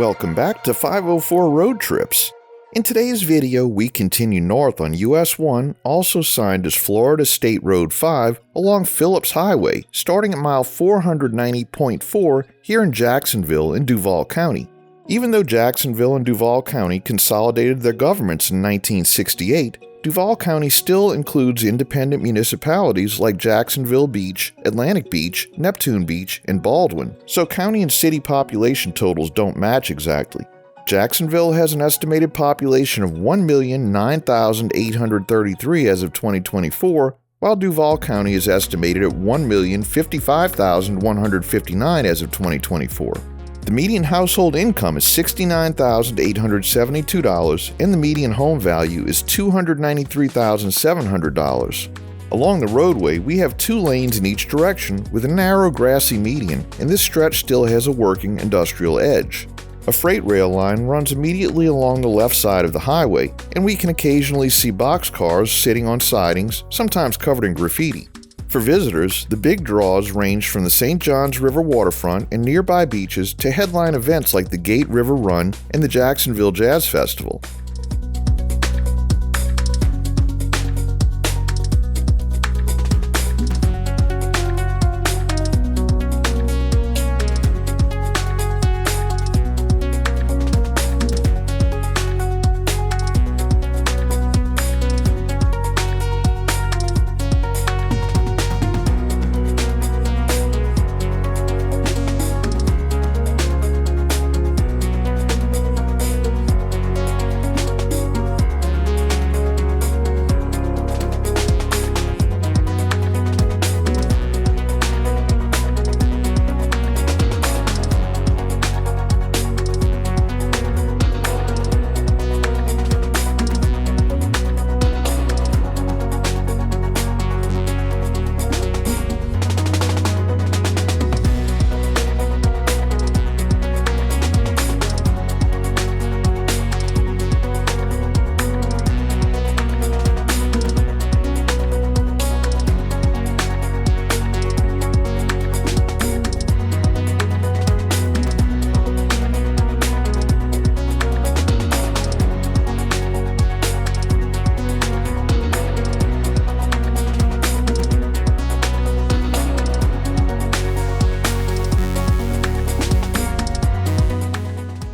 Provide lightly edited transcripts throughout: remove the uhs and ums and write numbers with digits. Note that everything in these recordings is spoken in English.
Welcome back to 504 Road Trips. In today's video, we continue north on US-1, also signed as Florida State Road 5, along Phillips Highway, starting at mile 490.4 here in Jacksonville in Duval County. Even though Jacksonville and Duval County consolidated their governments in 1968, Duval County still includes independent municipalities like Jacksonville Beach, Atlantic Beach, Neptune Beach, and Baldwin, so county and city population totals don't match exactly. Jacksonville has an estimated population of 1,009,833 as of 2024, while Duval County is estimated at 1,055,159 as of 2024. The median household income is $69,872, and the median home value is $293,700. Along the roadway, we have 2 lanes in each direction with a narrow grassy median, and this stretch still has a working industrial edge. A freight rail line runs immediately along the left side of the highway, and we can occasionally see boxcars sitting on sidings, sometimes covered in graffiti. For visitors, the big draws range from the St. Johns River waterfront and nearby beaches to headline events like the Gate River Run and the Jacksonville Jazz Festival.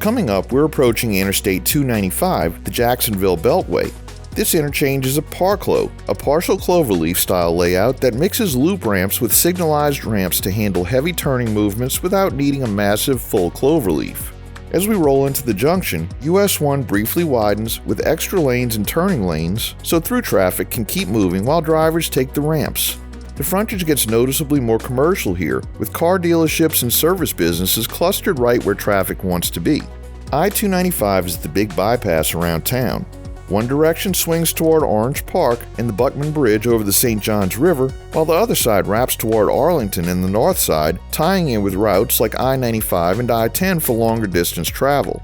Coming up, we're approaching Interstate 295, the Jacksonville Beltway. This interchange is a parclo, a partial cloverleaf style layout that mixes loop ramps with signalized ramps to handle heavy turning movements without needing a massive full cloverleaf. As we roll into the junction, US-1 briefly widens with extra lanes and turning lanes, so through traffic can keep moving while drivers take the ramps. The frontage gets noticeably more commercial here, with car dealerships and service businesses clustered right where traffic wants to be. I-295 is the big bypass around town. One direction swings toward Orange Park and the Buckman Bridge over the St. Johns River, while the other side wraps toward Arlington and the north side, tying in with routes like I-95 and I-10 for longer distance travel.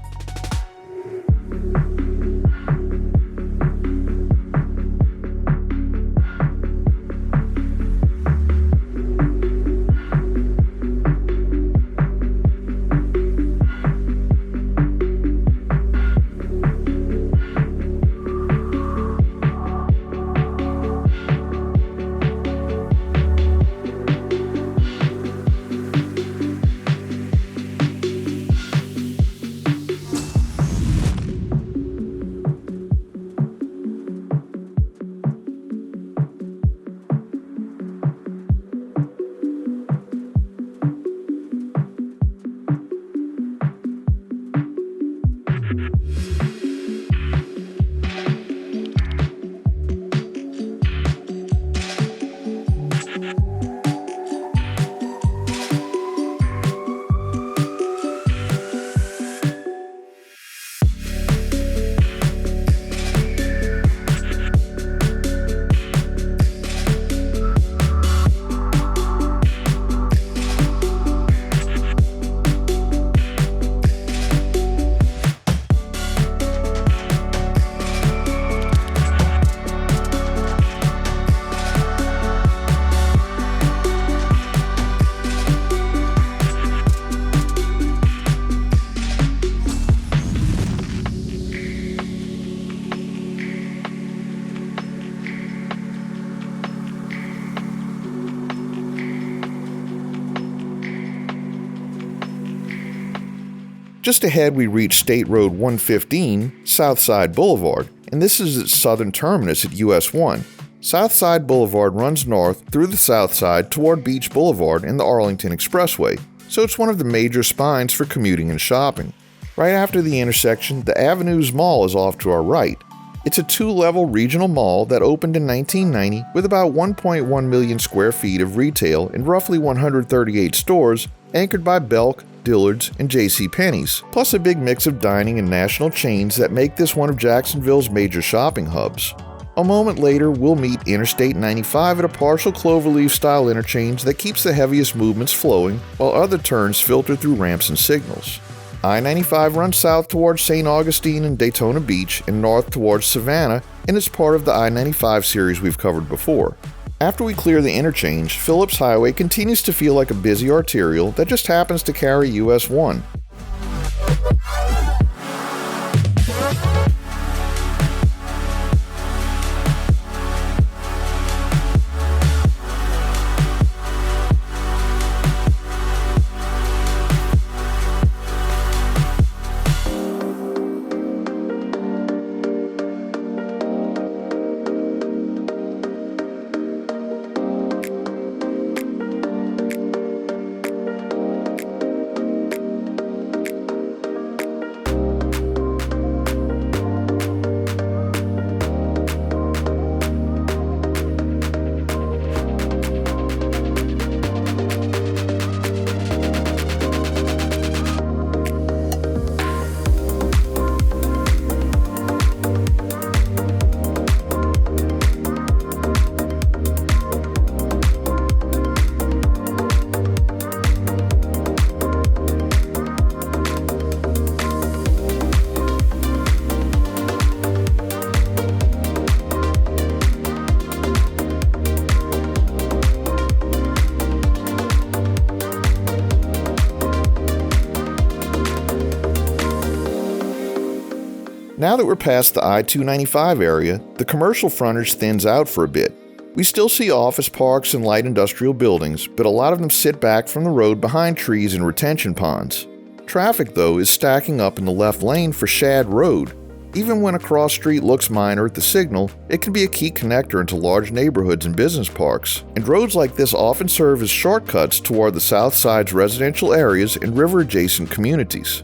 Just ahead we reach State Road 115, Southside Boulevard, and this is its southern terminus at US-1. Southside Boulevard runs north through the south side toward Beach Boulevard and the Arlington Expressway, so it's one of the major spines for commuting and shopping. Right after the intersection, the Avenues Mall is off to our right. It's a two-level regional mall that opened in 1990 with about 1.1 million square feet of retail and roughly 138 stores, anchored by Belk, Dillard's, and JCPenney's, plus a big mix of dining and national chains that make this one of Jacksonville's major shopping hubs. A moment later, we'll meet Interstate 95 at a partial cloverleaf-style interchange that keeps the heaviest movements flowing, while other turns filter through ramps and signals. I-95 runs south towards St. Augustine and Daytona Beach and north towards Savannah, and is part of the I-95 series we've covered before. After we clear the interchange, Phillips Highway continues to feel like a busy arterial that just happens to carry US-1. Now that we're past the I-295 area, the commercial frontage thins out for a bit. We still see office parks and light industrial buildings, but a lot of them sit back from the road behind trees and retention ponds. Traffic, though, is stacking up in the left lane for Shad Road. Even when a cross street looks minor at the signal, it can be a key connector into large neighborhoods and business parks, and roads like this often serve as shortcuts toward the South Side's residential areas and river-adjacent communities.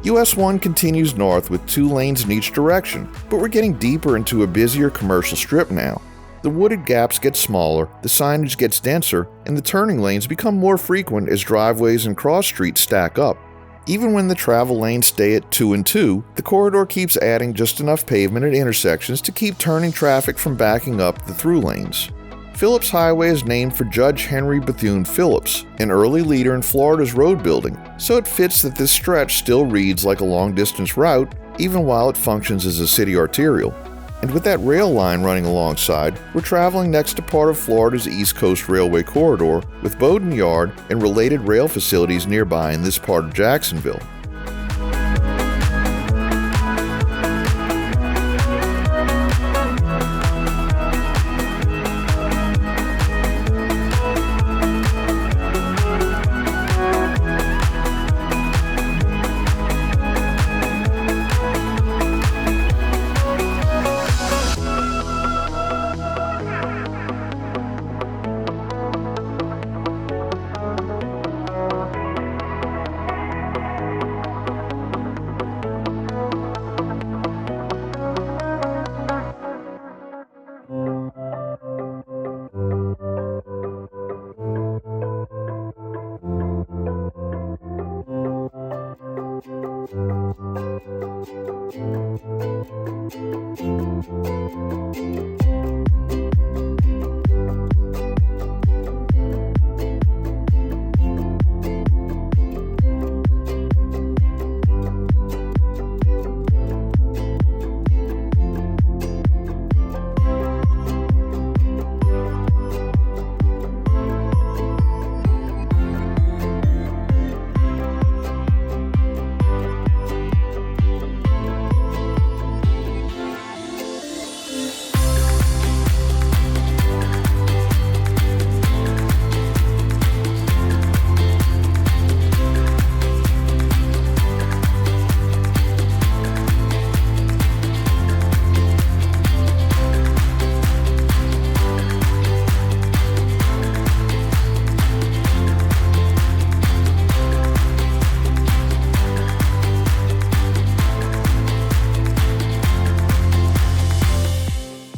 US-1 continues north with 2 lanes in each direction, but we're getting deeper into a busier commercial strip now. The wooded gaps get smaller, the signage gets denser, and the turning lanes become more frequent as driveways and cross streets stack up. Even when the travel lanes stay at 2 and 2, the corridor keeps adding just enough pavement at intersections to keep turning traffic from backing up the through lanes. Phillips Highway is named for Judge Henry Bethune Phillips, an early leader in Florida's road building, so it fits that this stretch still reads like a long-distance route, even while it functions as a city arterial. And with that rail line running alongside, we're traveling next to part of Florida's East Coast Railway corridor, with Bowdoin Yard and related rail facilities nearby in this part of Jacksonville.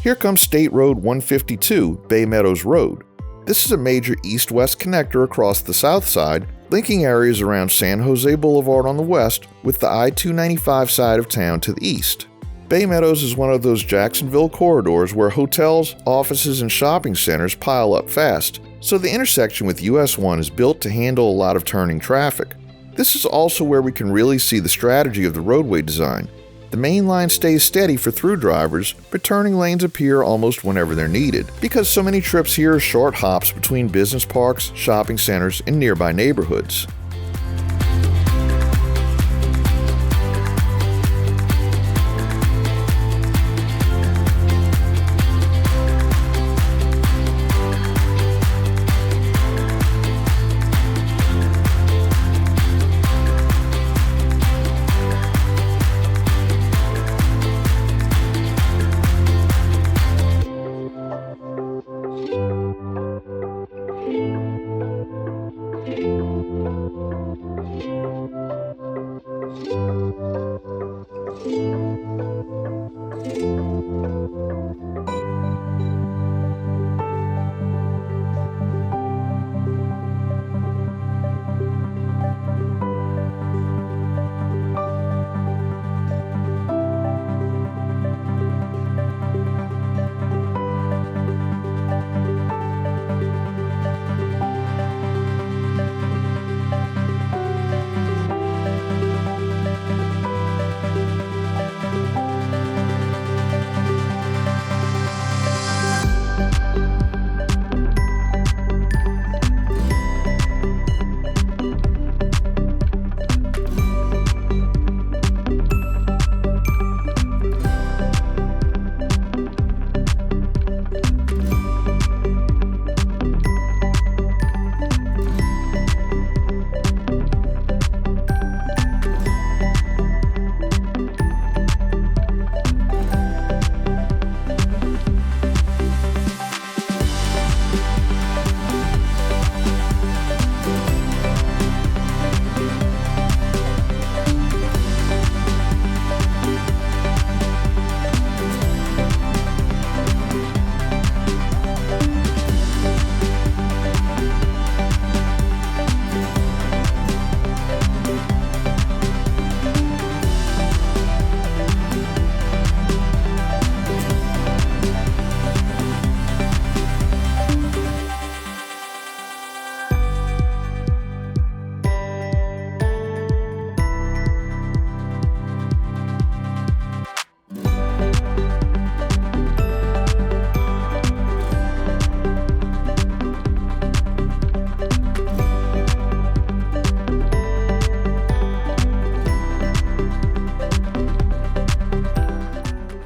Here comes State Road 152, Baymeadows Road. This is a major east-west connector across the south side, linking areas around San Jose Boulevard on the west with the I-295 side of town to the east. Baymeadows is one of those Jacksonville corridors where hotels, offices, and shopping centers pile up fast, so the intersection with US-1 is built to handle a lot of turning traffic. This is also where we can really see the strategy of the roadway design. The main line stays steady for through drivers, but turning lanes appear almost whenever they're needed, because so many trips here are short hops between business parks, shopping centers, and nearby neighborhoods.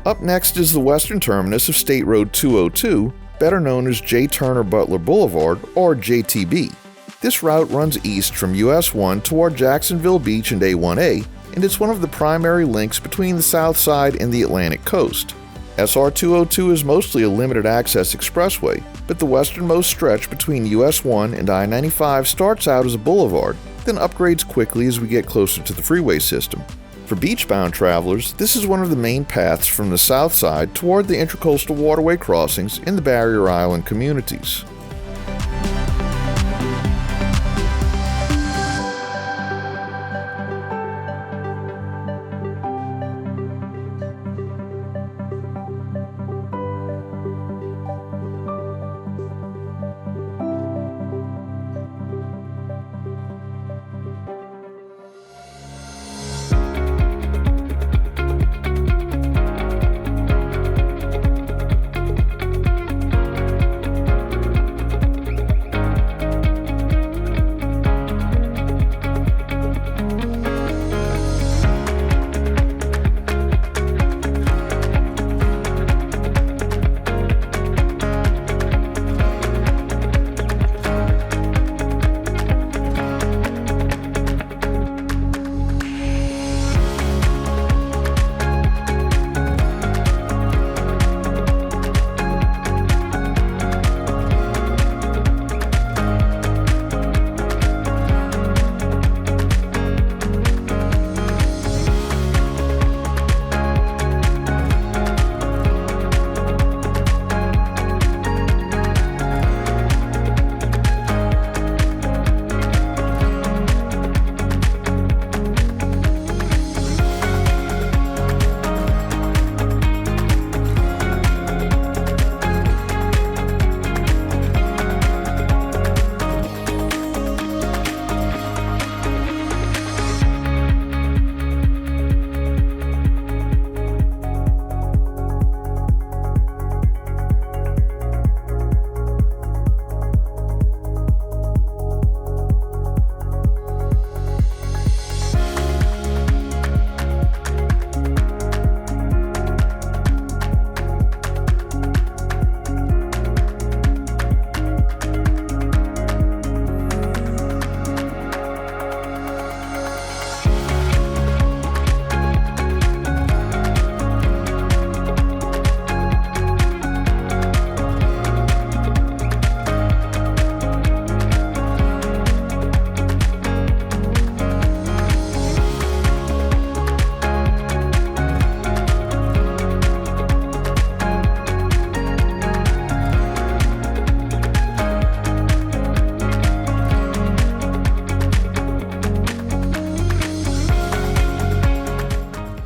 Up next is the western terminus of State Road 202, better known as J. Turner Butler Boulevard, or JTB. This route runs east from US-1 toward Jacksonville Beach and A1A, and it's one of the primary links between the south side and the Atlantic coast. SR 202 is mostly a limited access expressway, but the westernmost stretch between US-1 and I-95 starts out as a boulevard, then upgrades quickly as we get closer to the freeway system. For beachbound travelers, this is one of the main paths from the south side toward the intracoastal waterway crossings in the Barrier Island communities.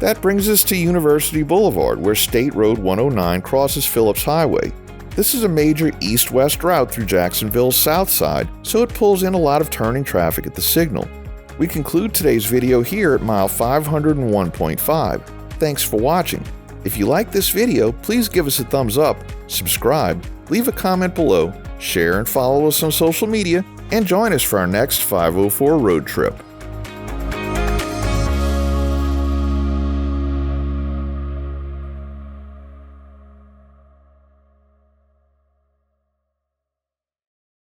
That brings us to University Boulevard, where State Road 109 crosses Phillips Highway. This is a major east-west route through Jacksonville's south side, so it pulls in a lot of turning traffic at the signal. We conclude today's video here at mile 501.5. Thanks for watching. If you like this video, please give us a thumbs up, subscribe, leave a comment below, share and follow us on social media, and join us for our next 504 road trip.